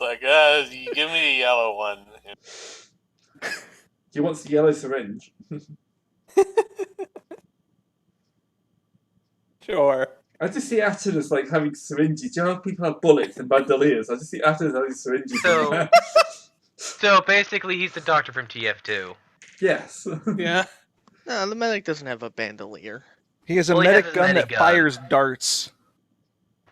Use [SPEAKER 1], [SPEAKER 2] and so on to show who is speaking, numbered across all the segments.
[SPEAKER 1] like, you give me a yellow one.
[SPEAKER 2] He wants the yellow syringe.
[SPEAKER 3] Sure.
[SPEAKER 2] I just see Atten as like having syringes. Do you know how people have bullets and bandoliers? I just see Atten as having syringes.
[SPEAKER 4] So basically, he's the doctor from TF2.
[SPEAKER 2] Yes.
[SPEAKER 3] Yeah.
[SPEAKER 5] No, the medic doesn't have a bandolier.
[SPEAKER 6] He has a
[SPEAKER 4] Well, he has
[SPEAKER 6] medic
[SPEAKER 4] his
[SPEAKER 6] gun
[SPEAKER 4] medic
[SPEAKER 6] that
[SPEAKER 4] gun.
[SPEAKER 6] fires darts.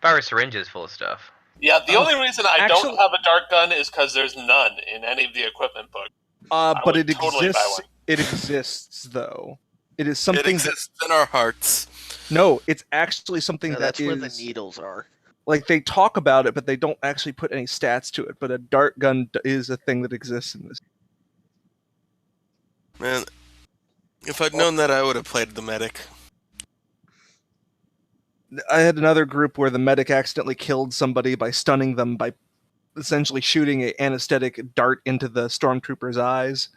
[SPEAKER 4] Fire syringes full of stuff.
[SPEAKER 1] Yeah, the only reason I
[SPEAKER 6] actually-
[SPEAKER 1] don't have a dart gun is because there's none in any of the equipment books.
[SPEAKER 6] But
[SPEAKER 1] would
[SPEAKER 6] it
[SPEAKER 1] totally buy
[SPEAKER 6] exists.
[SPEAKER 1] one.
[SPEAKER 6] It exists, though. It is
[SPEAKER 7] It
[SPEAKER 6] something
[SPEAKER 7] exists in our hearts.
[SPEAKER 6] No, it's actually something
[SPEAKER 5] No,
[SPEAKER 6] that
[SPEAKER 5] that's where the
[SPEAKER 6] is
[SPEAKER 5] needles are.
[SPEAKER 6] like they talk about it, but they don't actually put any stats to it. But a dart gun is a thing that exists in this.
[SPEAKER 7] Man, if I'd known that, I would have played the medic.
[SPEAKER 6] I had another group where the medic accidentally killed somebody by stunning them by essentially shooting an anesthetic dart into the stormtrooper's eyes.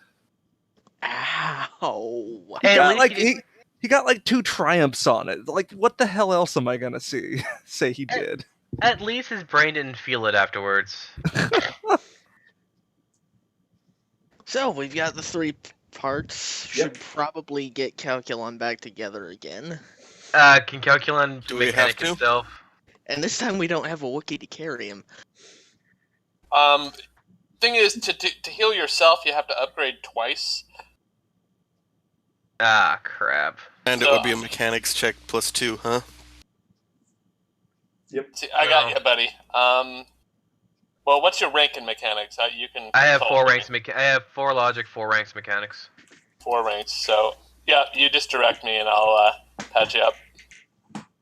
[SPEAKER 5] Ow.
[SPEAKER 6] He
[SPEAKER 4] Hey, at
[SPEAKER 6] got
[SPEAKER 4] least
[SPEAKER 6] like
[SPEAKER 4] he
[SPEAKER 6] he got like 2 triumphs on it. Like, what the hell else am I gonna say he did?
[SPEAKER 4] At least his brain didn't feel it afterwards.
[SPEAKER 5] So, we've got the 3 parts.
[SPEAKER 2] Yep.
[SPEAKER 5] Should probably get Calculon back together again.
[SPEAKER 4] Can Calculon
[SPEAKER 7] Do we have
[SPEAKER 4] mechanic
[SPEAKER 7] to?
[SPEAKER 4] himself?
[SPEAKER 5] And this time we don't have a Wookiee to carry him.
[SPEAKER 1] Thing is, to heal yourself, you have to upgrade twice.
[SPEAKER 4] Ah, crap.
[SPEAKER 7] And it would be a mechanics check +2, huh?
[SPEAKER 2] Yep.
[SPEAKER 1] See, I got you, buddy. Well, what's your rank in mechanics? You can.
[SPEAKER 4] I have
[SPEAKER 1] consult
[SPEAKER 4] 4
[SPEAKER 1] me.
[SPEAKER 4] ranks. I have 4 logic, 4 ranks mechanics.
[SPEAKER 1] 4 ranks. So yeah, you just direct me and I'll patch you up.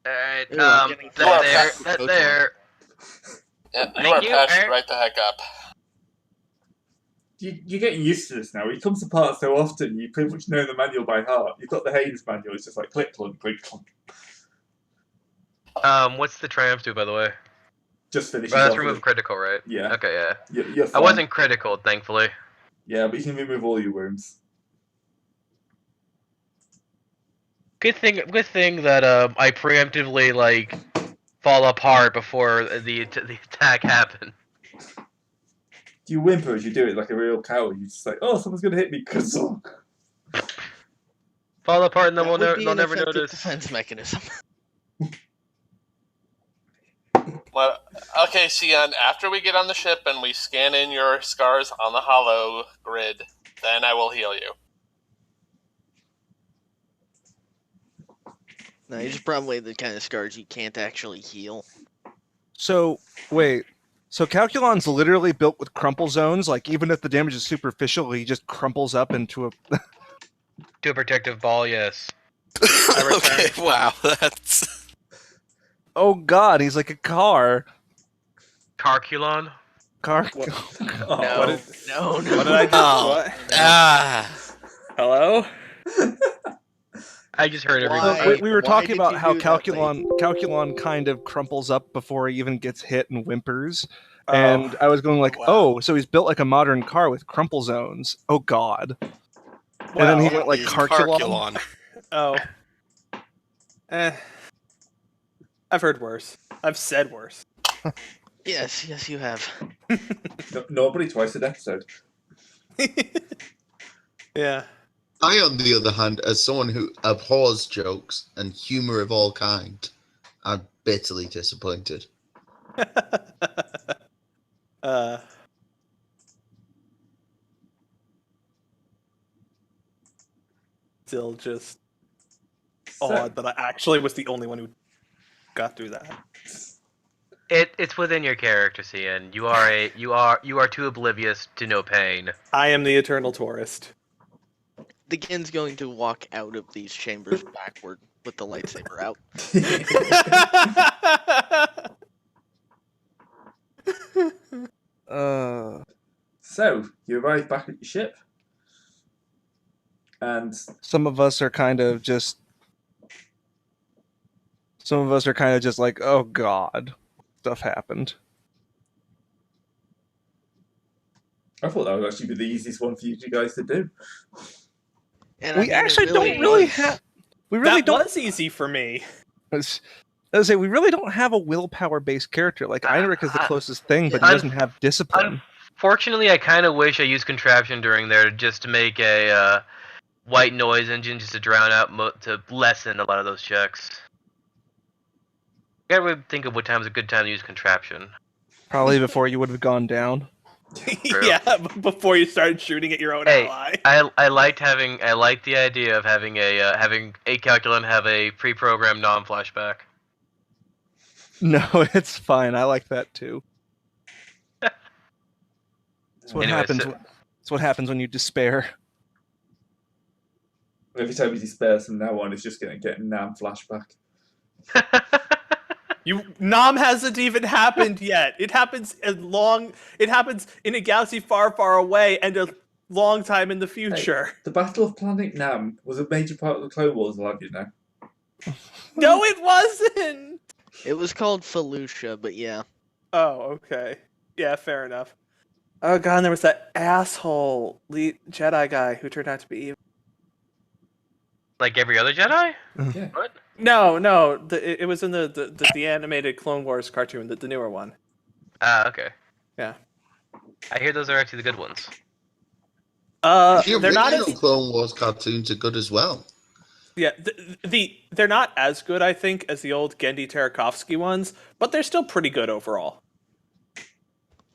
[SPEAKER 4] Alright,
[SPEAKER 5] Ooh, I'm getting
[SPEAKER 4] that
[SPEAKER 5] fast.
[SPEAKER 4] there, that there.
[SPEAKER 1] Yeah, you
[SPEAKER 4] Thank
[SPEAKER 1] are
[SPEAKER 4] you,
[SPEAKER 1] patched
[SPEAKER 4] Eric.
[SPEAKER 1] right the heck up.
[SPEAKER 2] You're getting used to this now. It comes apart so often, you pretty much know the manual by heart. You've got the Haynes manual, it's just like click, clunk, click, clunk.
[SPEAKER 4] What's the triumph do, by the way?
[SPEAKER 2] Just finish
[SPEAKER 4] Well, that's
[SPEAKER 2] off
[SPEAKER 4] remove
[SPEAKER 2] with-
[SPEAKER 4] critical, right?
[SPEAKER 2] Yeah.
[SPEAKER 4] Okay, yeah.
[SPEAKER 2] You're
[SPEAKER 4] I
[SPEAKER 2] fine.
[SPEAKER 4] wasn't critical, thankfully.
[SPEAKER 2] Yeah, but you can remove all your wounds.
[SPEAKER 4] Good thing that I preemptively like fall apart before the attack happened.
[SPEAKER 2] Do you whimper as you do it like a real coward? You're just like, oh, someone's going to hit me. Kazonk.
[SPEAKER 4] Fall apart and then
[SPEAKER 5] That would be
[SPEAKER 4] they'll
[SPEAKER 5] an
[SPEAKER 4] never
[SPEAKER 5] effective
[SPEAKER 4] notice.
[SPEAKER 5] defense mechanism.
[SPEAKER 1] Well, okay, Sion, after we get on the ship and we scan in your scars on the hollow grid, then I will heal you.
[SPEAKER 5] No, these are probably the kind of scars you can't actually heal.
[SPEAKER 6] So wait, so Calculon's literally built with crumple zones. Like, even if the damage is superficial, he just crumples up into a.
[SPEAKER 4] To a protective ball, yes.
[SPEAKER 7] Okay, wow, that's...
[SPEAKER 6] Oh God, he's like a car.
[SPEAKER 4] Carculon?
[SPEAKER 6] Car.
[SPEAKER 2] Oh,
[SPEAKER 5] No,
[SPEAKER 3] What
[SPEAKER 5] no, no.
[SPEAKER 3] What did I do?
[SPEAKER 7] Oh.
[SPEAKER 3] What?
[SPEAKER 7] Ah!
[SPEAKER 3] Hello?
[SPEAKER 4] I just heard
[SPEAKER 5] Why?
[SPEAKER 4] everything.
[SPEAKER 6] We were
[SPEAKER 5] Why
[SPEAKER 6] talking
[SPEAKER 5] did
[SPEAKER 6] about
[SPEAKER 5] you
[SPEAKER 6] how
[SPEAKER 5] do that thing?
[SPEAKER 6] Calculon kind of crumples up before he even gets hit and whimpers.
[SPEAKER 3] Oh.
[SPEAKER 6] And I was going like,
[SPEAKER 3] Wow.
[SPEAKER 6] oh, so he's built like a modern car with crumple zones. Oh God. And then he
[SPEAKER 3] Wow.
[SPEAKER 6] went like
[SPEAKER 7] He's
[SPEAKER 6] Carculon.
[SPEAKER 3] Oh. I've heard worse. I've said worse.
[SPEAKER 5] Yes, you have.
[SPEAKER 2] Nobody twice an episode.
[SPEAKER 3] Yeah.
[SPEAKER 8] I, on the other hand, as someone who abhors jokes and humour of all kind, I'm bitterly disappointed.
[SPEAKER 3] Still just
[SPEAKER 2] So,
[SPEAKER 3] odd that I actually was the only one who got through that.
[SPEAKER 4] It's within your character, Cian. You are too oblivious to no pain.
[SPEAKER 3] I am the eternal tourist.
[SPEAKER 5] The Gin's going to walk out of these chambers backward with the lightsaber out.
[SPEAKER 2] So, you arrive back at your ship. And
[SPEAKER 6] Some of us are kind of just like, oh God, stuff happened.
[SPEAKER 2] I thought that would actually be the easiest one for you two guys to do.
[SPEAKER 5] And I
[SPEAKER 6] We
[SPEAKER 5] mean, it
[SPEAKER 6] actually don't
[SPEAKER 5] was.
[SPEAKER 6] really have. We really
[SPEAKER 3] That
[SPEAKER 6] don't.
[SPEAKER 3] was easy for me.
[SPEAKER 6] I was say we really don't have a willpower based character. Like Einrich is the closest thing, but he
[SPEAKER 4] Un-
[SPEAKER 6] doesn't have discipline.
[SPEAKER 4] Unfortunately, I kind of wish I used contraption during there just to make a white noise engine just to drown out to lessen a lot of those checks. I gotta think of what time's a good time to use contraption.
[SPEAKER 6] Probably before you would have gone down.
[SPEAKER 4] True.
[SPEAKER 3] Yeah, before you started shooting at your own
[SPEAKER 4] Hey,
[SPEAKER 3] ally.
[SPEAKER 4] I liked the idea of having a calculus have a pre-programmed non-flashback.
[SPEAKER 6] No, it's fine. I like that too. That's what
[SPEAKER 4] Anyway,
[SPEAKER 6] happens.
[SPEAKER 4] so-
[SPEAKER 6] That's what happens when you despair.
[SPEAKER 2] Every time he despairs from now on, it's just going to get Nam flashback.
[SPEAKER 3] Nam hasn't even happened yet. It happens It happens in a galaxy far, far away, and a long time in the future.
[SPEAKER 2] The Battle of Planet Nam was a major part of the Clone Wars, I'll have you know.
[SPEAKER 3] No, it wasn't.
[SPEAKER 5] It was called Felucia, but yeah.
[SPEAKER 3] Oh, okay. Yeah, fair enough. Oh god, and there was that asshole Jedi guy who turned out to be evil.
[SPEAKER 4] Like every other Jedi?
[SPEAKER 2] Yeah.
[SPEAKER 4] What?
[SPEAKER 3] No, it was in the animated Clone Wars cartoon, the newer one.
[SPEAKER 4] Ah, okay.
[SPEAKER 3] Yeah.
[SPEAKER 4] I hear those are actually the good ones.
[SPEAKER 8] The
[SPEAKER 3] They're not
[SPEAKER 8] original
[SPEAKER 3] as
[SPEAKER 8] Clone Wars cartoons are good as well.
[SPEAKER 3] yeah they're not as good, I think, as the old Gendy Tarakovsky ones, but they're still pretty good overall.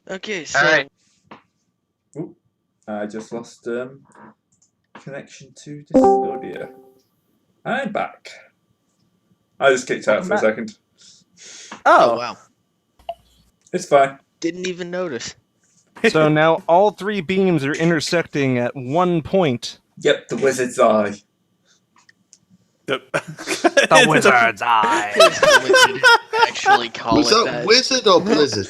[SPEAKER 5] Okay, so
[SPEAKER 4] Alright.
[SPEAKER 2] I just lost connection to Discordia. I'm back. I just kicked out for a second.
[SPEAKER 5] oh wow,
[SPEAKER 2] It's fine.
[SPEAKER 5] didn't even notice.
[SPEAKER 6] So now all three beams are intersecting at one point.
[SPEAKER 2] Yep, the wizard's eye.
[SPEAKER 3] The
[SPEAKER 6] wizard's eye.
[SPEAKER 5] Actually, call
[SPEAKER 8] Was
[SPEAKER 5] it
[SPEAKER 8] that
[SPEAKER 5] that.
[SPEAKER 8] Wizard or Blizzard?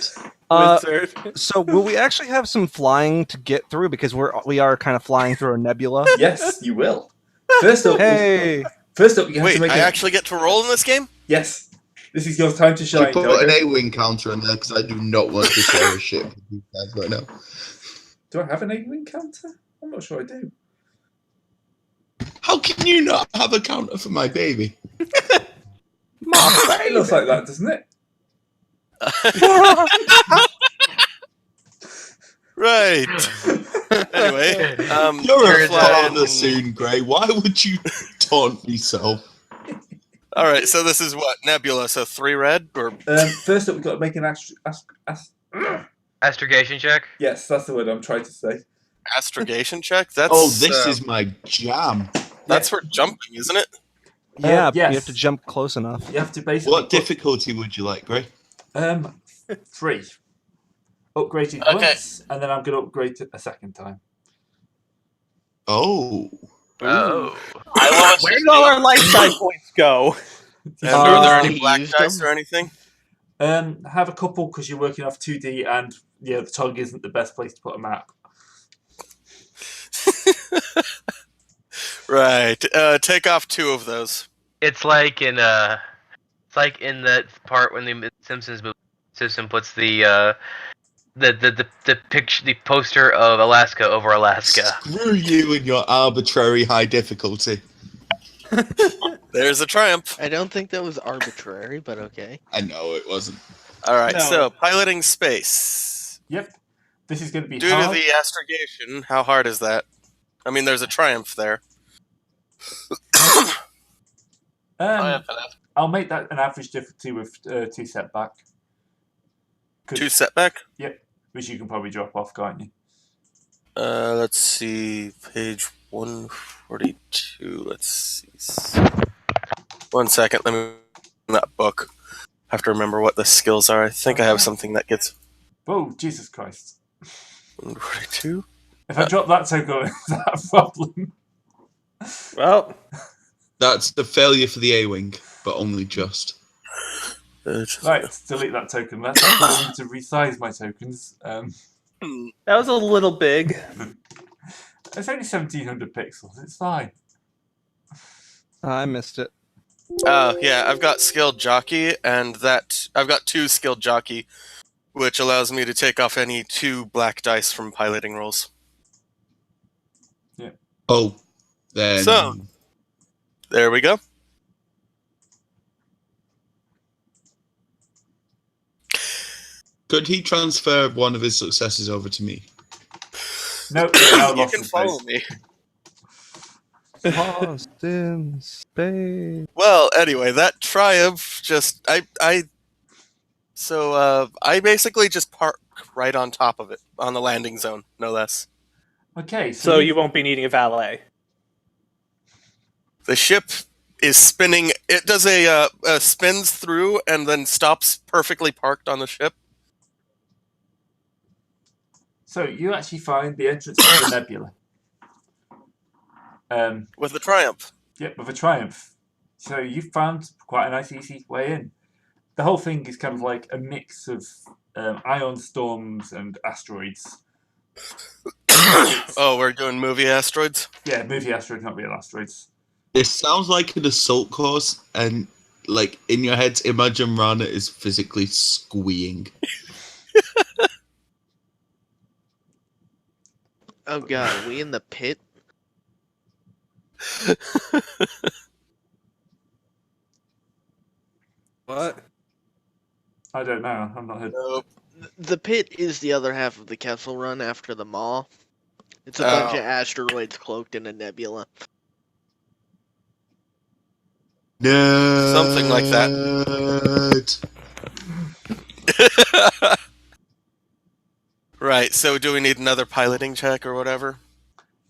[SPEAKER 3] Wizard.
[SPEAKER 6] So will we actually have some flying to get through because we are kind of flying through a nebula?
[SPEAKER 2] Yes, you will. First up,
[SPEAKER 6] Hey,
[SPEAKER 2] you have to
[SPEAKER 7] Wait,
[SPEAKER 2] make
[SPEAKER 7] I actually get to roll in this game?
[SPEAKER 2] Yes. This is your time to
[SPEAKER 8] You
[SPEAKER 2] shine.
[SPEAKER 8] put
[SPEAKER 2] Dodo.
[SPEAKER 8] an A-wing counter on there because I do not want to share a shit with you guys right now.
[SPEAKER 2] Do I have an A-wing counter? I'm not sure I do.
[SPEAKER 8] How can you not have a counter for my baby?
[SPEAKER 2] It looks like that, doesn't it?
[SPEAKER 7] Right. Anyway,
[SPEAKER 8] You're a
[SPEAKER 4] Turns out-
[SPEAKER 8] father soon, Gray. Why would you taunt me so?
[SPEAKER 7] all right. So this is what Nebula. So 3 red or
[SPEAKER 2] First up, we've got to make an
[SPEAKER 4] Astrogation check.
[SPEAKER 2] yes, that's the word I'm trying to say.
[SPEAKER 7] astrogation check. That's
[SPEAKER 8] Oh, this is my jam.
[SPEAKER 7] that's for jumping, isn't it?
[SPEAKER 6] yeah,
[SPEAKER 2] yes.
[SPEAKER 6] you have to jump close enough.
[SPEAKER 2] You have to basically
[SPEAKER 8] What difficulty would you like, Gray?
[SPEAKER 2] 3. Upgrade it
[SPEAKER 1] Okay.
[SPEAKER 2] once, and then I'm going to upgrade it a second time.
[SPEAKER 8] Oh.
[SPEAKER 4] Oh.
[SPEAKER 1] I will
[SPEAKER 3] Where did all our life side points go?
[SPEAKER 7] And are there
[SPEAKER 5] He
[SPEAKER 7] any black
[SPEAKER 5] used
[SPEAKER 7] dice
[SPEAKER 5] them.
[SPEAKER 7] or anything?
[SPEAKER 2] Have a couple because you're working off 2D, and yeah, the tug isn't the best place to put a map.
[SPEAKER 7] Right. Take off 2 of those.
[SPEAKER 4] It's like in that part when the Simpsons movie system puts the picture, the poster of Alaska over Alaska.
[SPEAKER 8] Screw you and your arbitrary high difficulty.
[SPEAKER 7] There's a triumph.
[SPEAKER 5] I don't think that was arbitrary, but okay.
[SPEAKER 8] I know it wasn't.
[SPEAKER 7] All right.
[SPEAKER 3] No.
[SPEAKER 7] So piloting space.
[SPEAKER 2] Yep. This is going to be
[SPEAKER 7] Due to
[SPEAKER 2] hard.
[SPEAKER 7] the astrogation, how hard is that? I mean, there's a triumph there.
[SPEAKER 2] I'll make that an average difficulty with 2 setback.
[SPEAKER 7] 2 setback.
[SPEAKER 2] Which you can probably drop off, can't you?
[SPEAKER 7] Let's see, page 142. Let's see. 1 second. Let me that book. I have to remember what the skills are. I think I have something that gets
[SPEAKER 2] Oh, Jesus Christ.
[SPEAKER 7] 142.
[SPEAKER 2] If I drop that token, is that a problem?
[SPEAKER 3] Well,
[SPEAKER 8] That's the failure for the A-wing, but only just.
[SPEAKER 2] Right, delete that token. Let's I need to resize my tokens.
[SPEAKER 3] that was a little big.
[SPEAKER 2] It's only 1700 pixels. It's fine.
[SPEAKER 6] I missed it.
[SPEAKER 7] Oh, yeah, I've got skilled jockey, and that I've got 2 skilled jockey, which allows me to take off any 2 black dice from piloting rolls.
[SPEAKER 8] Oh, then.
[SPEAKER 7] So- There we go.
[SPEAKER 8] Could he transfer one of his successes over to me?
[SPEAKER 2] No, you're now
[SPEAKER 7] You
[SPEAKER 2] lost
[SPEAKER 7] can
[SPEAKER 2] in
[SPEAKER 7] follow
[SPEAKER 2] space.
[SPEAKER 7] me.
[SPEAKER 6] Lost in space.
[SPEAKER 7] Well, anyway, that triumph just I basically just park right on top of it on the landing zone, no less.
[SPEAKER 2] Okay,
[SPEAKER 3] So you won't be needing a valet.
[SPEAKER 7] The ship is spinning. It does a spins through and then stops perfectly parked on the ship.
[SPEAKER 2] So you actually find the entrance to the nebula.
[SPEAKER 7] With the Triumph.
[SPEAKER 2] Yep, with a Triumph. So you found quite a nice, easy way in. The whole thing is kind of like a mix of ion storms and asteroids.
[SPEAKER 7] Oh, we're doing movie asteroids?
[SPEAKER 2] Yeah, movie asteroids, not real asteroids.
[SPEAKER 8] This sounds like an assault course, and like in your heads, imagine Rana is physically squeeing.
[SPEAKER 5] Oh god, are we in the pit?
[SPEAKER 3] What?
[SPEAKER 2] I don't know. I'm not heard.
[SPEAKER 7] Nope.
[SPEAKER 5] The pit is the other half of the Kessel Run after the Maw. It's a bunch of asteroids cloaked in a nebula.
[SPEAKER 8] No.
[SPEAKER 7] Something like that. Right, so do we need another piloting check or whatever?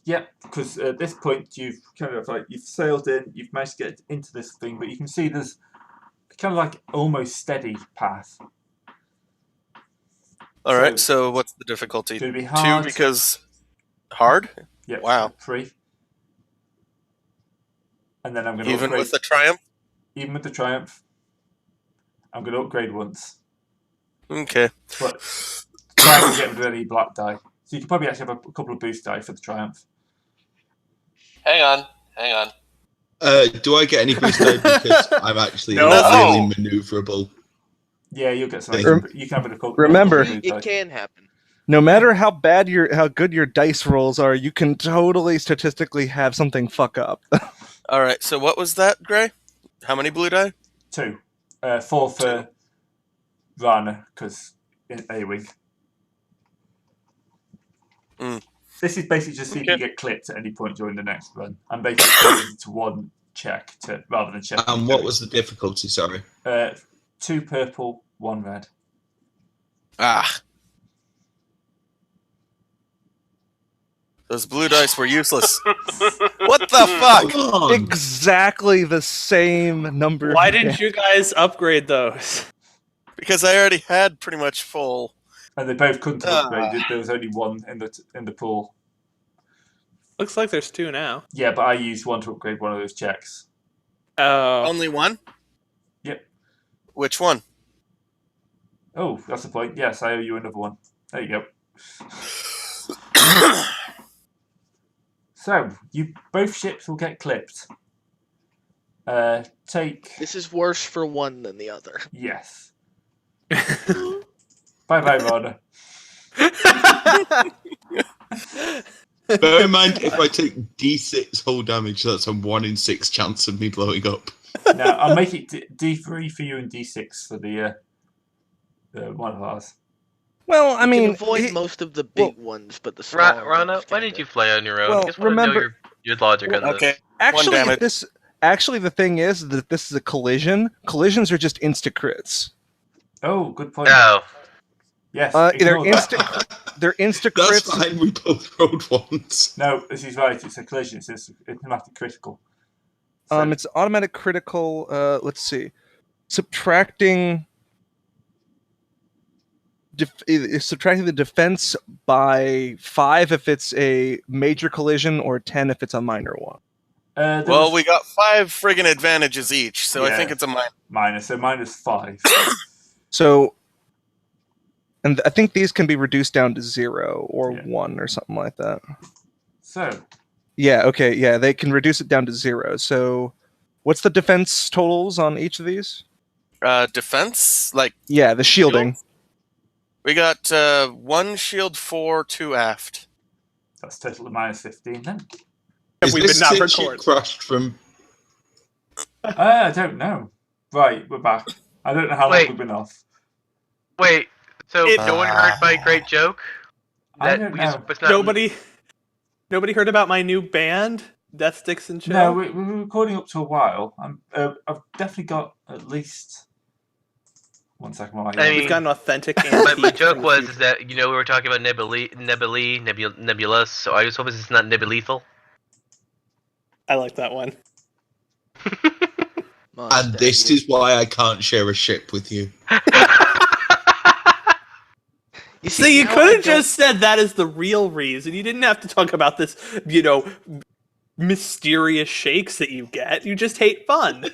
[SPEAKER 2] Yep, because at this point you've kind of like you've sailed in, you've managed to get into this thing, but you can see there's kind of like almost steady path.
[SPEAKER 7] All right, so what's the difficulty?
[SPEAKER 2] It's going to be hard.
[SPEAKER 7] 2 because hard?
[SPEAKER 2] Yep.
[SPEAKER 7] Wow.
[SPEAKER 2] 3. And then I'm going to
[SPEAKER 7] Even
[SPEAKER 2] upgrade.
[SPEAKER 7] with the Triumph?
[SPEAKER 2] Even with the Triumph, I'm going to upgrade once.
[SPEAKER 7] Okay.
[SPEAKER 2] But try to get rid of any black die. So you can probably actually have a couple of boost die for the Triumph.
[SPEAKER 1] Hang on.
[SPEAKER 8] Do I get any boost die because I'm actually
[SPEAKER 3] No.
[SPEAKER 8] really maneuverable?
[SPEAKER 2] Yeah, you'll get some.
[SPEAKER 6] Rem-
[SPEAKER 2] You can have a couple.
[SPEAKER 6] remember-
[SPEAKER 2] couple of boost
[SPEAKER 5] It
[SPEAKER 2] die.
[SPEAKER 5] can happen.
[SPEAKER 6] No matter how good your dice rolls are, you can totally statistically have something fuck up.
[SPEAKER 7] All right, so what was that, Gray? How many blue die?
[SPEAKER 2] 2. 4 for Rana, because in A-Wing.
[SPEAKER 7] Mm.
[SPEAKER 2] This is basically just so you
[SPEAKER 7] Okay.
[SPEAKER 2] can get clipped at any point during the next run. I'm basically limited to 1 check rather than check.
[SPEAKER 8] And what was the difficulty? Sorry.
[SPEAKER 2] 2 purple, 1 red.
[SPEAKER 7] Ah. Those blue dice were useless. What the fuck?
[SPEAKER 8] Come on.
[SPEAKER 6] Exactly the same number.
[SPEAKER 3] Why didn't you guys upgrade those?
[SPEAKER 7] Because I already had pretty much full.
[SPEAKER 2] And they both couldn't have upgraded. There was only 1 in the pool.
[SPEAKER 3] Looks like there's 2 now.
[SPEAKER 2] Yeah, but I used 1 to upgrade one of those checks.
[SPEAKER 3] Oh.
[SPEAKER 7] Only one?
[SPEAKER 2] Yep.
[SPEAKER 7] Which one?
[SPEAKER 2] Oh, that's the point. Yes, I owe you another one. There you go. So, both ships will get clipped. Take...
[SPEAKER 5] This is worse for one than the other.
[SPEAKER 2] Yes. Bye-bye, Rana.
[SPEAKER 8] Bear in mind, if I take D6 whole damage, that's a 1 in 6 chance of me blowing up.
[SPEAKER 2] Now, I'll make it D3 for you and D6 for the one of ours.
[SPEAKER 6] Well, I
[SPEAKER 5] You
[SPEAKER 6] mean,
[SPEAKER 5] can avoid most of the big ones, but the smaller
[SPEAKER 4] Rana,
[SPEAKER 5] ones
[SPEAKER 4] why
[SPEAKER 5] kinda-
[SPEAKER 4] did you fly on your own?
[SPEAKER 6] Well,
[SPEAKER 4] I just want to know
[SPEAKER 6] remember-
[SPEAKER 4] your logic on this.
[SPEAKER 7] Okay.
[SPEAKER 6] actually,
[SPEAKER 7] damage.
[SPEAKER 6] the thing is that this is a collision. Collisions are just insta crits.
[SPEAKER 2] Oh, good point.
[SPEAKER 4] Oh,
[SPEAKER 2] Yes.
[SPEAKER 6] They're
[SPEAKER 2] ignore that.
[SPEAKER 6] They're insta
[SPEAKER 8] That's
[SPEAKER 6] crits.
[SPEAKER 8] fine, we both rolled ones.
[SPEAKER 2] No, this is right. It's a collision. It's automatic critical. So,
[SPEAKER 6] It's automatic critical. Let's see, subtracting subtracting the defense by 5 if it's a major collision, or 10 if it's a minor one.
[SPEAKER 2] there
[SPEAKER 7] Well,
[SPEAKER 2] was
[SPEAKER 7] we got 5 friggin' advantages each, so I
[SPEAKER 2] Yeah.
[SPEAKER 7] think it's a minus.
[SPEAKER 2] minus, so -5.
[SPEAKER 6] So, and I think these can be reduced down to 0 or
[SPEAKER 2] Yeah.
[SPEAKER 6] 1 or something like that.
[SPEAKER 2] So,
[SPEAKER 6] Yeah. Okay. Yeah, they can reduce it down to 0. So, what's the defense totals on each of these?
[SPEAKER 7] Defense? Like,
[SPEAKER 6] Yeah, the shielding.
[SPEAKER 7] we got 1 shield 4, 2 aft.
[SPEAKER 2] that's total of -15 then.
[SPEAKER 8] Is
[SPEAKER 3] We've
[SPEAKER 8] this
[SPEAKER 3] been not
[SPEAKER 8] since you
[SPEAKER 3] recorded.
[SPEAKER 8] crashed from...
[SPEAKER 2] I don't know. Right, we're back. I don't know how long
[SPEAKER 4] Wait.
[SPEAKER 2] we've been off.
[SPEAKER 4] wait. So
[SPEAKER 3] It-
[SPEAKER 4] no one heard my great joke?
[SPEAKER 2] I don't know.
[SPEAKER 4] was not
[SPEAKER 3] Nobody heard about my new band, Death Sticks and Chill.
[SPEAKER 2] No, we're recording up to a while. I've definitely got at least 1 second while
[SPEAKER 4] I mean,
[SPEAKER 3] We've got an authentic.
[SPEAKER 4] my
[SPEAKER 3] antique
[SPEAKER 4] joke
[SPEAKER 3] from the
[SPEAKER 4] was
[SPEAKER 3] future.
[SPEAKER 4] is that we were talking about nebulous, so I just hope it's not nebulethal.
[SPEAKER 3] I like that one.
[SPEAKER 8] And this is why I can't share a ship with you.
[SPEAKER 5] You
[SPEAKER 3] See, you
[SPEAKER 5] now I
[SPEAKER 3] could have
[SPEAKER 5] don't-
[SPEAKER 3] just said that is the real reason. You didn't have to talk about this, mysterious shakes that you get. You just hate fun.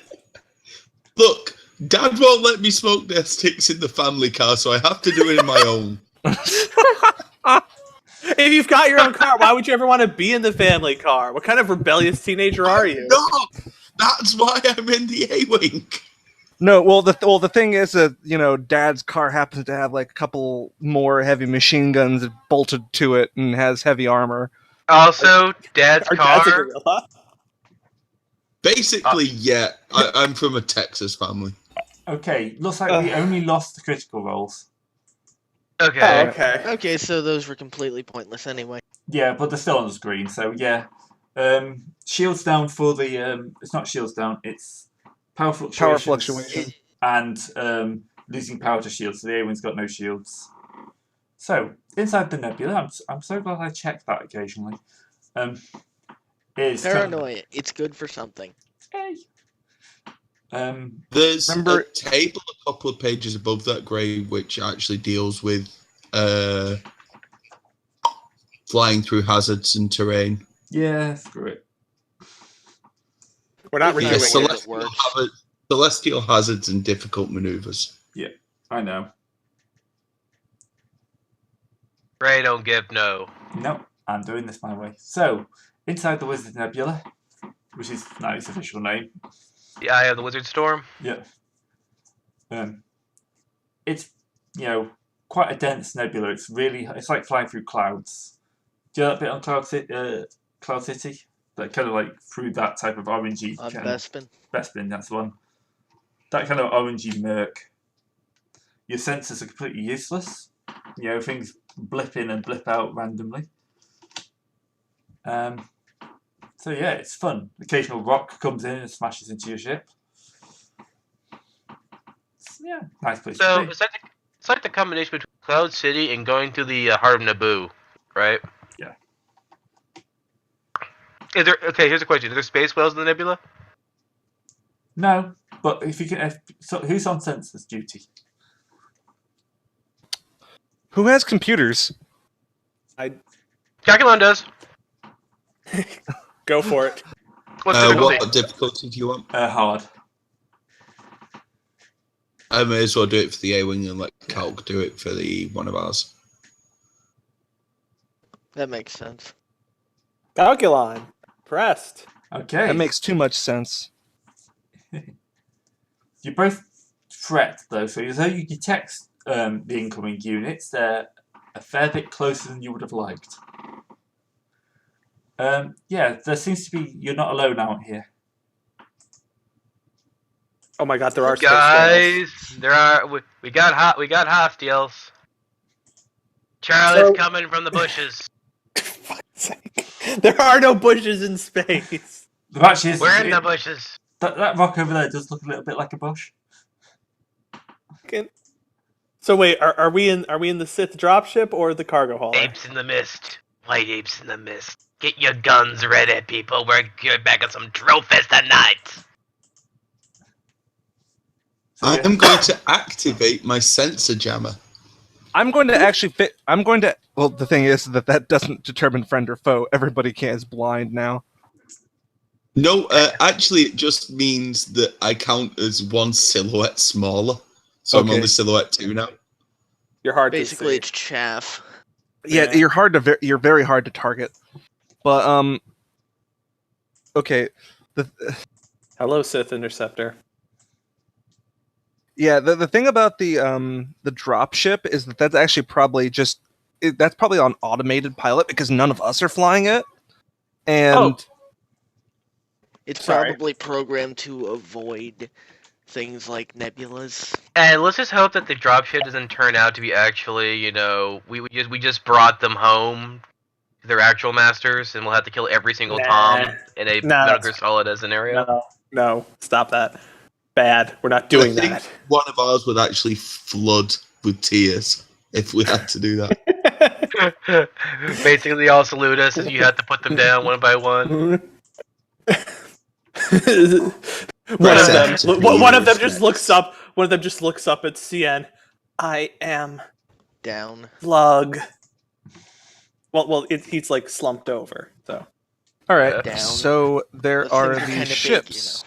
[SPEAKER 8] Look, Dad won't let me smoke their sticks in the family car, so I have to do it in my own.
[SPEAKER 3] If you've got your own car, why would you ever want to be in the family car? What kind of rebellious teenager are you?
[SPEAKER 8] No, that's why I'm in the A-Wing.
[SPEAKER 6] No, well, the thing is that Dad's car happens to have like a couple more heavy machine guns bolted to it and has heavy armor.
[SPEAKER 4] Also, Dad's
[SPEAKER 3] Our dad's a
[SPEAKER 4] car.
[SPEAKER 3] gorilla.
[SPEAKER 8] Basically, yeah, I'm from a Texas family.
[SPEAKER 2] Okay, looks like we only lost the critical rolls.
[SPEAKER 4] Okay.
[SPEAKER 3] Oh, okay.
[SPEAKER 5] Okay, so those were completely pointless anyway.
[SPEAKER 2] Yeah, but they're still on the screen, so yeah. Shields down for the. It's not shields down, it's power fluctuations.
[SPEAKER 6] Power fluctuation.
[SPEAKER 2] And losing power to shields, so the A-Wing's got no shields. So, inside the nebula, I'm so glad I checked that occasionally. Is
[SPEAKER 5] Paranoia. It's good for something.
[SPEAKER 2] Hey.
[SPEAKER 8] There's
[SPEAKER 6] Remember-
[SPEAKER 8] a table a couple of pages above that, Gray, which actually deals with flying through hazards and terrain.
[SPEAKER 2] Yeah, screw it.
[SPEAKER 3] We're not
[SPEAKER 5] Yeah,
[SPEAKER 3] redoing
[SPEAKER 5] so
[SPEAKER 3] it.
[SPEAKER 5] let-
[SPEAKER 8] Celestial hazards and difficult maneuvers.
[SPEAKER 2] I know.
[SPEAKER 4] Ray don't give no.
[SPEAKER 2] No, I'm doing this my way. So, inside the Wizard Nebula, which is now its official name.
[SPEAKER 4] The Eye of the Wizard Storm.
[SPEAKER 2] Yeah. It's quite a dense nebula. It's like flying through clouds. Do you know that bit on Cloud City? That kind of like through that type of orangey
[SPEAKER 5] On
[SPEAKER 2] kind
[SPEAKER 5] Bespin.
[SPEAKER 2] Bespin, that's the one. That kind of orangey murk. Your sensors are completely useless. Things blip in and blip out randomly. So yeah, it's fun. Occasional rock comes in and smashes into your ship. Yeah, nice place
[SPEAKER 4] So
[SPEAKER 2] to be.
[SPEAKER 4] it's like the combination between Cloud City and going to the heart of Naboo, right?
[SPEAKER 2] Yeah.
[SPEAKER 4] Here's a question: Are there space whales in the nebula?
[SPEAKER 2] No, but if you can, so who's on census duty?
[SPEAKER 6] Who has computers?
[SPEAKER 4] Calculon does.
[SPEAKER 3] Go for it.
[SPEAKER 4] What's the difficulty?
[SPEAKER 8] What difficulty do you want?
[SPEAKER 2] Hard.
[SPEAKER 8] I may as well do it for the A-Wing and let Calc do it for the one of ours.
[SPEAKER 5] That makes sense.
[SPEAKER 3] Calculon. Pressed.
[SPEAKER 2] Okay.
[SPEAKER 6] That makes too much sense.
[SPEAKER 2] You both threat though, so as though you detect the incoming units, they're a fair bit closer than you would have liked. Yeah, there seems to be. You're not alone out here.
[SPEAKER 3] Oh my god, there are space whales.
[SPEAKER 4] Guys, there are we got hostiles. Charlie's
[SPEAKER 3] So-
[SPEAKER 4] coming from the bushes.
[SPEAKER 3] For fuck's sake. There are no bushes in space.
[SPEAKER 2] There actually is.
[SPEAKER 4] We're in the bushes.
[SPEAKER 2] That rock over there does look a little bit like a bush.
[SPEAKER 3] So wait, are we in the Sith dropship or the cargo hauler?
[SPEAKER 4] Apes in the mist. White apes in the mist. Get your guns ready, people. We're going back on some trophies tonight.
[SPEAKER 8] I am going to activate my sensor jammer.
[SPEAKER 6] I'm going to actually fit. Well, the thing is that doesn't determine friend or foe. Everybody is blind now.
[SPEAKER 8] No, actually, it just means that I count as one silhouette smaller. So I'm
[SPEAKER 6] Okay.
[SPEAKER 8] on the silhouette 2 now.
[SPEAKER 3] You're hard
[SPEAKER 5] Basically,
[SPEAKER 3] to see.
[SPEAKER 5] it's chaff.
[SPEAKER 6] Yeah,
[SPEAKER 2] Yeah.
[SPEAKER 6] you're very hard to target. But okay.
[SPEAKER 3] Hello, Sith Interceptor.
[SPEAKER 6] Yeah, the thing about the dropship is that's actually probably that's probably on automated pilot because none of us are flying it. And
[SPEAKER 5] It's
[SPEAKER 3] Sorry.
[SPEAKER 5] probably programmed to avoid things like nebulas.
[SPEAKER 4] And let's just hope that the dropship doesn't turn out to be actually, we just brought them home to their actual masters, and we'll have to kill every single Tom in a
[SPEAKER 3] Nah,
[SPEAKER 4] Metal Gear Solid scenario.
[SPEAKER 3] No, stop that. Bad. We're not doing
[SPEAKER 8] I think
[SPEAKER 3] that.
[SPEAKER 8] one of ours would actually flood with tears if we had to do that.
[SPEAKER 4] Basically, they all salute us, and you have to put them down one by one.
[SPEAKER 3] One of them just looks up. One of them just looks up at CN. I am
[SPEAKER 5] Down.
[SPEAKER 3] Slug. Well, he's like slumped over. So,
[SPEAKER 6] All right.
[SPEAKER 5] Down.
[SPEAKER 6] So there
[SPEAKER 5] Those
[SPEAKER 6] are
[SPEAKER 5] things are
[SPEAKER 6] these
[SPEAKER 5] kinda big,
[SPEAKER 6] ships.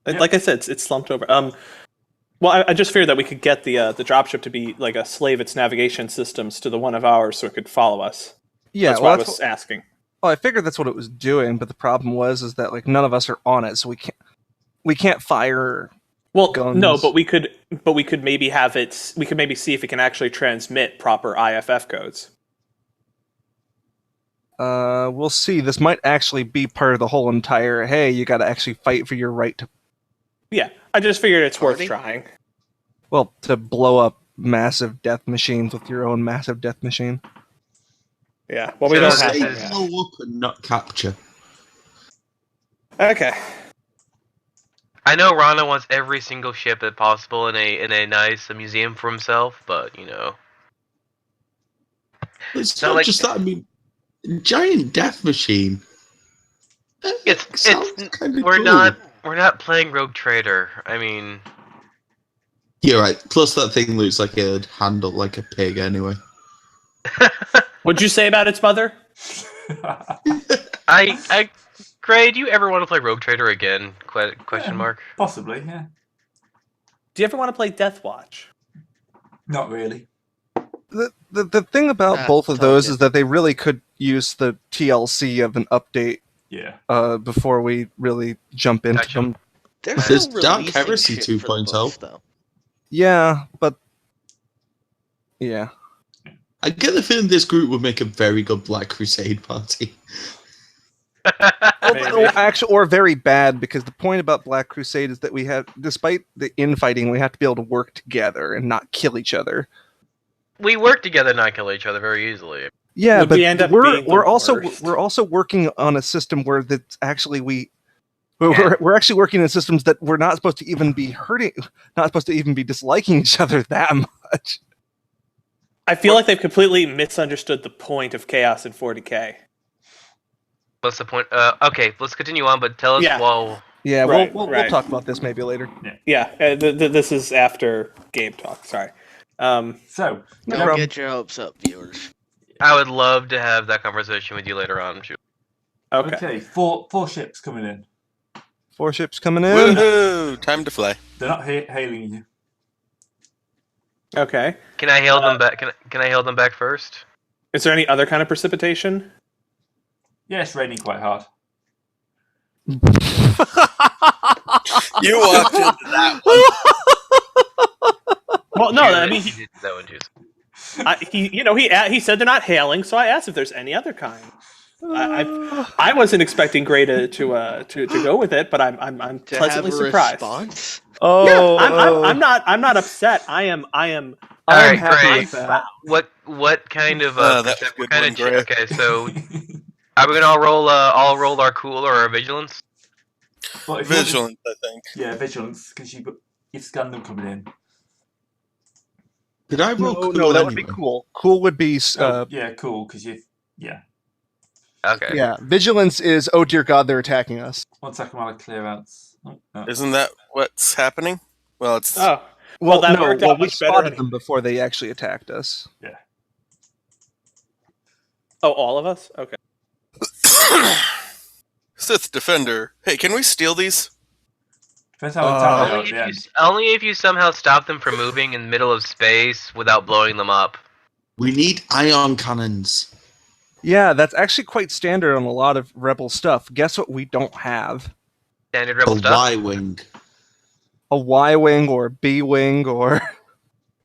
[SPEAKER 3] like I said, it's slumped over. Well, I just figured that we could get the dropship to be like a slave its navigation systems to the one of ours, so it could follow us.
[SPEAKER 6] Yeah,
[SPEAKER 3] That's
[SPEAKER 6] well,
[SPEAKER 3] what I was asking.
[SPEAKER 6] well, I figured that's what it was doing, but the problem is that like none of us are on it, so we can't fire.
[SPEAKER 3] Well,
[SPEAKER 6] Guns.
[SPEAKER 3] no, but we could maybe have it. We could maybe see if it can actually transmit proper IFF codes.
[SPEAKER 6] We'll see. This might actually be part of the whole entire. Hey, you got to actually fight for your right to.
[SPEAKER 3] Yeah, I just figured it's worth
[SPEAKER 5] Party?
[SPEAKER 3] trying.
[SPEAKER 6] Well, to blow up massive death machines with your own massive death machine.
[SPEAKER 3] Yeah, well, we
[SPEAKER 4] So
[SPEAKER 3] don't
[SPEAKER 4] this
[SPEAKER 3] have
[SPEAKER 8] Say
[SPEAKER 3] that
[SPEAKER 4] is-
[SPEAKER 3] yet.
[SPEAKER 8] blow up and not capture.
[SPEAKER 3] Okay.
[SPEAKER 4] I know Rana wants every single ship that possible in a nice museum for himself, but
[SPEAKER 8] It's
[SPEAKER 4] not
[SPEAKER 8] not
[SPEAKER 4] like-
[SPEAKER 8] just that. I mean, giant death machine. Sounds kinda
[SPEAKER 4] we're
[SPEAKER 8] cool.
[SPEAKER 4] not playing Rogue Trader. I mean,
[SPEAKER 8] You're right. Plus, that thing looks like it'd handle like a pig anyway.
[SPEAKER 3] What'd you say about its mother?
[SPEAKER 4] Gray, do you ever want to play Rogue Trader again? Question mark.
[SPEAKER 2] Possibly, yeah.
[SPEAKER 3] Do you ever want to play Death Watch?
[SPEAKER 2] Not really.
[SPEAKER 6] The thing about
[SPEAKER 5] Ah,
[SPEAKER 6] both of
[SPEAKER 5] tell
[SPEAKER 6] those
[SPEAKER 5] you.
[SPEAKER 6] is that they really could use the TLC of an update
[SPEAKER 2] Yeah.
[SPEAKER 6] before we really jump into
[SPEAKER 4] Gotcha.
[SPEAKER 6] them.
[SPEAKER 5] They're
[SPEAKER 8] There's
[SPEAKER 5] still
[SPEAKER 8] Dark
[SPEAKER 5] releasing
[SPEAKER 8] Heresy
[SPEAKER 5] shit for the
[SPEAKER 8] 2.0.
[SPEAKER 5] books, though.
[SPEAKER 6] Yeah, but yeah.
[SPEAKER 8] I get the feeling this group would make a very good Black Crusade party.
[SPEAKER 3] Maybe.
[SPEAKER 6] Or very bad, because the point about Black Crusade is that we have, despite the infighting, we have to be able to work together and not kill each other.
[SPEAKER 4] We work together, not kill each other very easily.
[SPEAKER 6] Yeah,
[SPEAKER 3] Would
[SPEAKER 6] but
[SPEAKER 3] we end up
[SPEAKER 6] we're
[SPEAKER 3] being the
[SPEAKER 6] we're also
[SPEAKER 3] worst?
[SPEAKER 6] we're also working on a system where that's actually we're actually working in systems that we're not supposed to even be hurting, not supposed to even be disliking each other that much.
[SPEAKER 3] I feel like they've completely misunderstood the point of Chaos in 40K.
[SPEAKER 4] What's the point? Okay, let's continue on. But tell us
[SPEAKER 3] Yeah.
[SPEAKER 6] Yeah,
[SPEAKER 3] Right,
[SPEAKER 6] we'll
[SPEAKER 3] right.
[SPEAKER 6] talk about this maybe later.
[SPEAKER 3] Yeah, this is after game talk. Sorry.
[SPEAKER 2] So,
[SPEAKER 6] No
[SPEAKER 5] Don't
[SPEAKER 6] problem.
[SPEAKER 5] get your hopes up, viewers.
[SPEAKER 4] I would love to have that conversation with you later on. Shu.
[SPEAKER 3] Okay.
[SPEAKER 2] okay, four ships coming in.
[SPEAKER 6] 4 ships coming in.
[SPEAKER 7] Woohoo! Time to fly.
[SPEAKER 2] They're not hailing you.
[SPEAKER 3] Okay.
[SPEAKER 4] Can I hail them back? Can I hail them back first?
[SPEAKER 3] Is there any other kind of precipitation?
[SPEAKER 2] Yeah, it's raining quite hard.
[SPEAKER 7] You walked into that one.
[SPEAKER 3] Well, no.
[SPEAKER 4] Juice,
[SPEAKER 3] I mean,
[SPEAKER 4] you did that one, Juice.
[SPEAKER 3] he said they're not hailing, so I asked if there's any other kind. I wasn't expecting Gray to go with it, but I'm
[SPEAKER 5] To
[SPEAKER 3] pleasantly
[SPEAKER 5] have a
[SPEAKER 3] surprised.
[SPEAKER 5] response?
[SPEAKER 6] Oh,
[SPEAKER 3] I'm not upset. I am.
[SPEAKER 6] I'm
[SPEAKER 4] Alright,
[SPEAKER 6] happy
[SPEAKER 4] Gray.
[SPEAKER 6] with that.
[SPEAKER 4] What kind of
[SPEAKER 7] that was a
[SPEAKER 4] what
[SPEAKER 7] good
[SPEAKER 4] kind
[SPEAKER 7] one,
[SPEAKER 4] of
[SPEAKER 7] Gray.
[SPEAKER 4] okay? So are we gonna all roll our cool or our vigilance?
[SPEAKER 2] Well, if you want to-
[SPEAKER 7] Vigilant, I think.
[SPEAKER 2] Yeah, vigilance, because you've scanned them coming in.
[SPEAKER 8] Did I roll?
[SPEAKER 6] No, that would be cool. Cool would be
[SPEAKER 2] Yeah, cool, because yeah.
[SPEAKER 4] Okay.
[SPEAKER 6] yeah. Vigilance is, oh dear God, they're attacking us.
[SPEAKER 2] 1 second while I clear out. Oh, no.
[SPEAKER 7] Isn't that what's happening? Well, it's
[SPEAKER 3] Oh, Well, that worked out
[SPEAKER 6] we
[SPEAKER 3] much better
[SPEAKER 6] spotted
[SPEAKER 3] any-
[SPEAKER 6] them before they actually attacked us.
[SPEAKER 3] oh, all of us. Okay.
[SPEAKER 7] Sith Defender. Hey, can we steal these?
[SPEAKER 2] Depends how attack they are
[SPEAKER 4] Only
[SPEAKER 2] at
[SPEAKER 4] if,
[SPEAKER 2] the
[SPEAKER 4] you,
[SPEAKER 2] end.
[SPEAKER 4] only if you somehow stop them from moving in the middle of space without blowing them up.
[SPEAKER 8] We need ion cannons.
[SPEAKER 6] Yeah, that's actually quite standard on a lot of Rebel stuff. Guess what we don't have?
[SPEAKER 4] Standard
[SPEAKER 8] A
[SPEAKER 4] rebel stuff.
[SPEAKER 8] Y-wing.
[SPEAKER 6] A Y-wing or a B-wing or...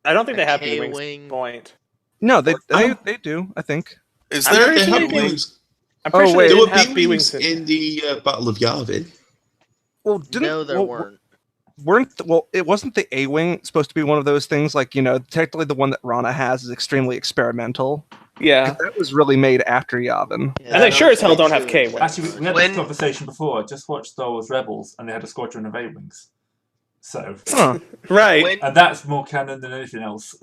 [SPEAKER 3] I don't think
[SPEAKER 5] A
[SPEAKER 3] they have B
[SPEAKER 5] K-wing.
[SPEAKER 3] wings. Point.
[SPEAKER 6] No, they
[SPEAKER 8] Oh.
[SPEAKER 6] do, I think.
[SPEAKER 7] Is
[SPEAKER 3] I'm
[SPEAKER 7] there
[SPEAKER 3] very
[SPEAKER 7] a
[SPEAKER 3] sure
[SPEAKER 8] They
[SPEAKER 3] they
[SPEAKER 8] had
[SPEAKER 3] do.
[SPEAKER 8] wings.
[SPEAKER 3] I'm pretty
[SPEAKER 6] Oh,
[SPEAKER 3] sure
[SPEAKER 6] wait.
[SPEAKER 3] they
[SPEAKER 8] There were
[SPEAKER 3] didn't have
[SPEAKER 8] B-wings
[SPEAKER 3] B-wings.
[SPEAKER 8] in the Battle of Yavin.
[SPEAKER 6] Well, didn't...
[SPEAKER 5] No, there
[SPEAKER 6] well,
[SPEAKER 5] weren't.
[SPEAKER 6] it wasn't the A-Wing supposed to be one of those things, like, technically the one that Rana has is extremely experimental.
[SPEAKER 3] Yeah.
[SPEAKER 6] That was really made after Yavin.
[SPEAKER 5] Yeah,
[SPEAKER 3] And they sure as hell don't
[SPEAKER 5] actually
[SPEAKER 3] have K
[SPEAKER 5] is.
[SPEAKER 3] wings.
[SPEAKER 2] Actually, we had
[SPEAKER 4] When-
[SPEAKER 2] this conversation before. I just watched Star Wars Rebels, and they had a squadron of A-Wings. So,
[SPEAKER 6] Huh.
[SPEAKER 3] Right.
[SPEAKER 4] When
[SPEAKER 2] and that's more canon than anything else.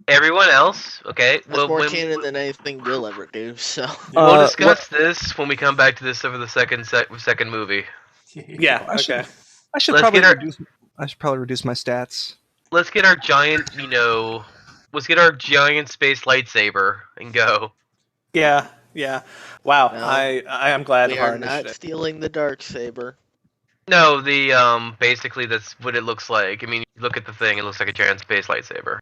[SPEAKER 4] everyone else, okay,
[SPEAKER 5] That's more
[SPEAKER 4] when,
[SPEAKER 5] canon than anything we'll ever do. So
[SPEAKER 4] we'll discuss this when we come back to this over the second movie.
[SPEAKER 3] Yeah.
[SPEAKER 6] I should-
[SPEAKER 3] Okay.
[SPEAKER 6] I should
[SPEAKER 4] Let's
[SPEAKER 6] probably
[SPEAKER 4] get our-
[SPEAKER 6] reduce my stats.
[SPEAKER 4] Let's get our giant, let's get our giant space lightsaber and go.
[SPEAKER 3] Yeah. Yeah. Wow.
[SPEAKER 5] No.
[SPEAKER 3] I am glad
[SPEAKER 5] we
[SPEAKER 3] of our
[SPEAKER 5] are not
[SPEAKER 3] initiative.
[SPEAKER 5] stealing the dark saber.
[SPEAKER 4] No, basically that's what it looks like. I mean, you look at the thing, it looks like a giant space lightsaber.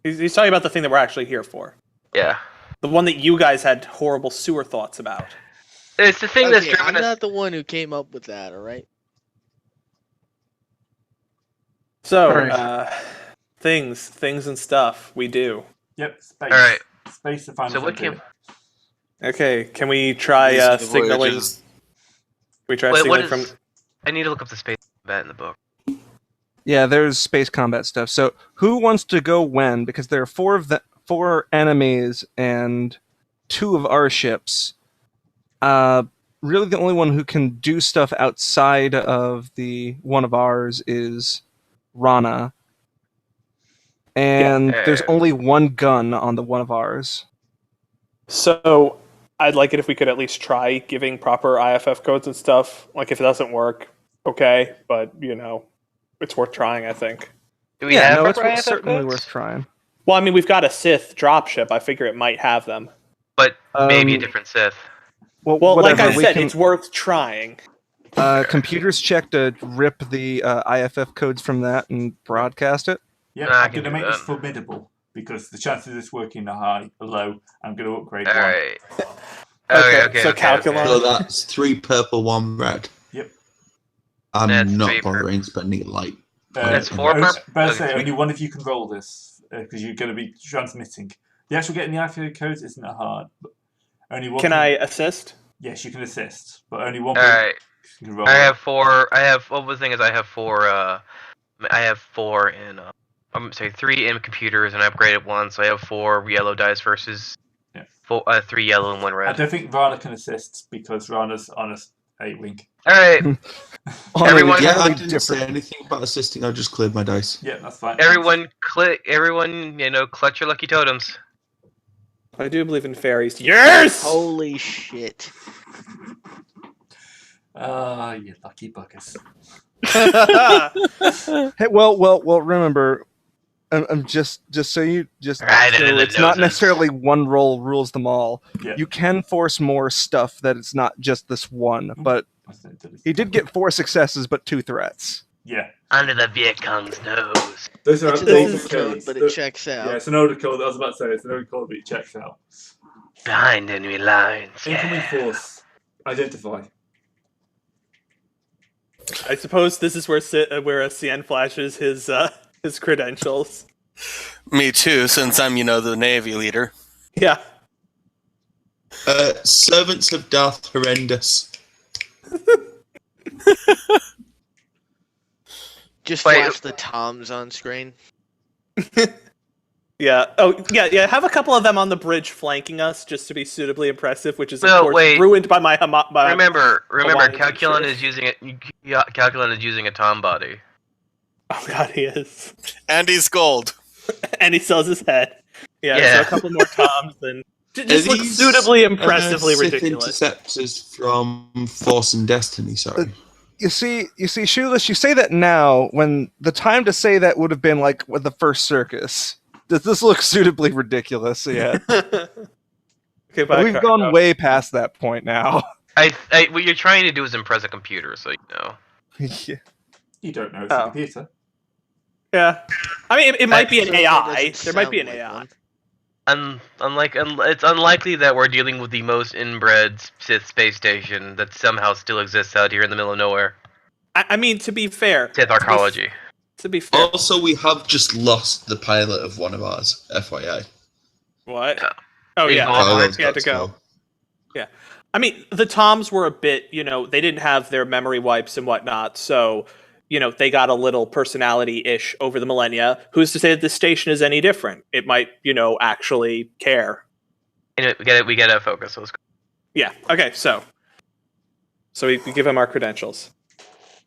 [SPEAKER 3] He's talking about the thing that we're actually here for.
[SPEAKER 4] Yeah.
[SPEAKER 3] The one that you guys had horrible sewer thoughts about.
[SPEAKER 4] It's the thing that's
[SPEAKER 5] Okay,
[SPEAKER 4] driven
[SPEAKER 5] I'm
[SPEAKER 4] us.
[SPEAKER 5] not the one who came up with that. All right.
[SPEAKER 3] So,
[SPEAKER 6] Alright.
[SPEAKER 3] things and stuff we do.
[SPEAKER 2] Yep, space.
[SPEAKER 4] Alright.
[SPEAKER 2] Space the final
[SPEAKER 4] So what
[SPEAKER 2] frontier.
[SPEAKER 3] Okay, can we try
[SPEAKER 7] These are the
[SPEAKER 3] signaling?
[SPEAKER 7] voyages.
[SPEAKER 3] We try
[SPEAKER 4] Wait, what
[SPEAKER 3] signaling
[SPEAKER 4] is?
[SPEAKER 3] from.
[SPEAKER 4] I need to look up the space combat in the book.
[SPEAKER 6] Yeah, there's space combat stuff. So who wants to go when? Because there are four enemies and 2 of our ships. Really, the only one who can do stuff outside of the one of ours is Rana. And
[SPEAKER 4] Yeah.
[SPEAKER 6] there's only 1 gun on the one of ours.
[SPEAKER 3] So, I'd like it if we could at least try giving proper IFF codes and stuff. Like, if it doesn't work, okay, but it's worth trying. I think.
[SPEAKER 4] Do we have
[SPEAKER 6] it's
[SPEAKER 4] proper IFF
[SPEAKER 6] certainly
[SPEAKER 4] codes?
[SPEAKER 6] worth trying.
[SPEAKER 3] Well, I mean, we've got a Sith dropship. I figure it might have them.
[SPEAKER 4] But maybe a
[SPEAKER 6] Um,
[SPEAKER 4] different Sith.
[SPEAKER 3] Well, like
[SPEAKER 6] whatever,
[SPEAKER 3] I
[SPEAKER 6] we
[SPEAKER 3] said,
[SPEAKER 6] can-
[SPEAKER 3] it's worth trying.
[SPEAKER 6] computers check to rip the IFF codes from that and broadcast it.
[SPEAKER 2] Yep,
[SPEAKER 4] I
[SPEAKER 2] I'm
[SPEAKER 4] can
[SPEAKER 2] going to
[SPEAKER 4] do
[SPEAKER 2] make this
[SPEAKER 4] that.
[SPEAKER 2] formidable because the chances of this working are low. I'm going to upgrade
[SPEAKER 4] All
[SPEAKER 2] one.
[SPEAKER 4] right.
[SPEAKER 3] Okay, so Calculon-
[SPEAKER 8] So that's 3 purple, 1 red.
[SPEAKER 2] Yep.
[SPEAKER 8] I'm
[SPEAKER 4] That's
[SPEAKER 8] not
[SPEAKER 4] 3
[SPEAKER 8] bothering spending it light.
[SPEAKER 4] That's 4
[SPEAKER 2] only-
[SPEAKER 4] purple.
[SPEAKER 2] But I
[SPEAKER 4] Okay,
[SPEAKER 2] say
[SPEAKER 4] 3.
[SPEAKER 2] only one of you can roll this because you're going to be transmitting. The actual getting the IFA codes isn't that hard. But only one.
[SPEAKER 3] Can I assist?
[SPEAKER 2] Yes, you can assist, but only one.
[SPEAKER 4] All right.
[SPEAKER 2] Can roll.
[SPEAKER 4] I have 4. I have. Well, the thing is, I have 4. I have 4 in. I'm sorry, 3 in computers, and I upgraded 1, so I have 4 yellow dice versus
[SPEAKER 2] Yeah.
[SPEAKER 4] 3 yellow and 1
[SPEAKER 2] I
[SPEAKER 4] red.
[SPEAKER 2] don't think Rana can assist because Rana's on a 8-wing.
[SPEAKER 4] All right. Everyone-
[SPEAKER 8] Yeah, I
[SPEAKER 6] entirely
[SPEAKER 8] didn't
[SPEAKER 6] different.
[SPEAKER 8] say anything about assisting. I just cleared my dice.
[SPEAKER 2] Yeah, that's fine.
[SPEAKER 4] Everyone, clutch your lucky totems.
[SPEAKER 3] I do believe in fairies. Yes.
[SPEAKER 5] Holy shit!
[SPEAKER 2] Ah, you lucky buggers.
[SPEAKER 6] Hey, well. Remember, I'm just so you just
[SPEAKER 4] Right
[SPEAKER 6] so
[SPEAKER 4] in the
[SPEAKER 6] it's not
[SPEAKER 4] noses.
[SPEAKER 6] necessarily one roll rules them all.
[SPEAKER 2] Yeah.
[SPEAKER 6] You can force more stuff that it's not just this one. But he did get 4 successes, but 2 threats.
[SPEAKER 2] Yeah.
[SPEAKER 4] Under the Viet Cong's nose.
[SPEAKER 2] Those are
[SPEAKER 5] It's an
[SPEAKER 2] those
[SPEAKER 5] old
[SPEAKER 2] are
[SPEAKER 5] code,
[SPEAKER 2] codes.
[SPEAKER 5] but it checks out.
[SPEAKER 2] Yeah, it's an older code. I was about to say it's an older code, but it checks out.
[SPEAKER 4] Behind enemy lines.
[SPEAKER 2] Incoming
[SPEAKER 4] Yeah.
[SPEAKER 2] force. Identify.
[SPEAKER 3] I suppose this is where CN flashes his credentials.
[SPEAKER 7] Me too, since I'm, the Navy leader.
[SPEAKER 3] Yeah.
[SPEAKER 8] Servants of Darth Horrendous.
[SPEAKER 5] Just
[SPEAKER 4] Wait.
[SPEAKER 5] flash the toms on screen.
[SPEAKER 3] Yeah. Oh, yeah. Have a couple of them on the bridge flanking us, just to be suitably impressive, which is of
[SPEAKER 4] No,
[SPEAKER 3] course
[SPEAKER 4] wait.
[SPEAKER 3] ruined by my
[SPEAKER 4] Remember,
[SPEAKER 3] Hawaiian
[SPEAKER 4] Calculon
[SPEAKER 3] shirt.
[SPEAKER 4] is using it. Calculon is using a Tom body.
[SPEAKER 3] Oh god, he is,
[SPEAKER 7] And he's gold.
[SPEAKER 3] and he sells his head. Yeah.
[SPEAKER 4] Yeah.
[SPEAKER 3] So a couple more toms, and just
[SPEAKER 8] Are
[SPEAKER 3] look
[SPEAKER 8] these,
[SPEAKER 3] suitably impressively
[SPEAKER 8] Sith
[SPEAKER 3] ridiculous.
[SPEAKER 8] interceptors from Force and Destiny, sorry.
[SPEAKER 6] You see, Shoeless, you say that now when the time to say that would have been like with the first circus. Does this look suitably ridiculous yet?
[SPEAKER 3] Okay, bye,
[SPEAKER 6] We've
[SPEAKER 3] Carl.
[SPEAKER 6] gone way past that point now.
[SPEAKER 4] What you're trying to do is impress a computer, so you know.
[SPEAKER 6] Yeah.
[SPEAKER 2] You don't know it's a
[SPEAKER 3] Oh.
[SPEAKER 2] computer.
[SPEAKER 3] Yeah. I mean, it might be an
[SPEAKER 5] So that
[SPEAKER 3] AI.
[SPEAKER 5] doesn't
[SPEAKER 3] There might be
[SPEAKER 5] sound
[SPEAKER 3] an
[SPEAKER 5] like
[SPEAKER 3] AI.
[SPEAKER 5] one.
[SPEAKER 4] It's unlikely that we're dealing with the most inbred Sith space station that somehow still exists out here in the middle of nowhere.
[SPEAKER 3] I mean, to be fair.
[SPEAKER 4] Sith archaeology.
[SPEAKER 3] To be fair.
[SPEAKER 8] Also, we have just lost the pilot of one of ours, FYI.
[SPEAKER 3] What?
[SPEAKER 4] Yeah.
[SPEAKER 3] Oh
[SPEAKER 4] He's
[SPEAKER 3] yeah,
[SPEAKER 4] gone.
[SPEAKER 8] Carlo's
[SPEAKER 3] he had
[SPEAKER 8] got
[SPEAKER 3] to go. I mean, the Toms were a bit, they didn't have their memory wipes and whatnot, so they got a little personality-ish over the millennia. Who's to say that this station is any different? It might, actually care.
[SPEAKER 4] Anyway, we gotta focus. Let's go.
[SPEAKER 3] Yeah. Okay. So we give him our credentials.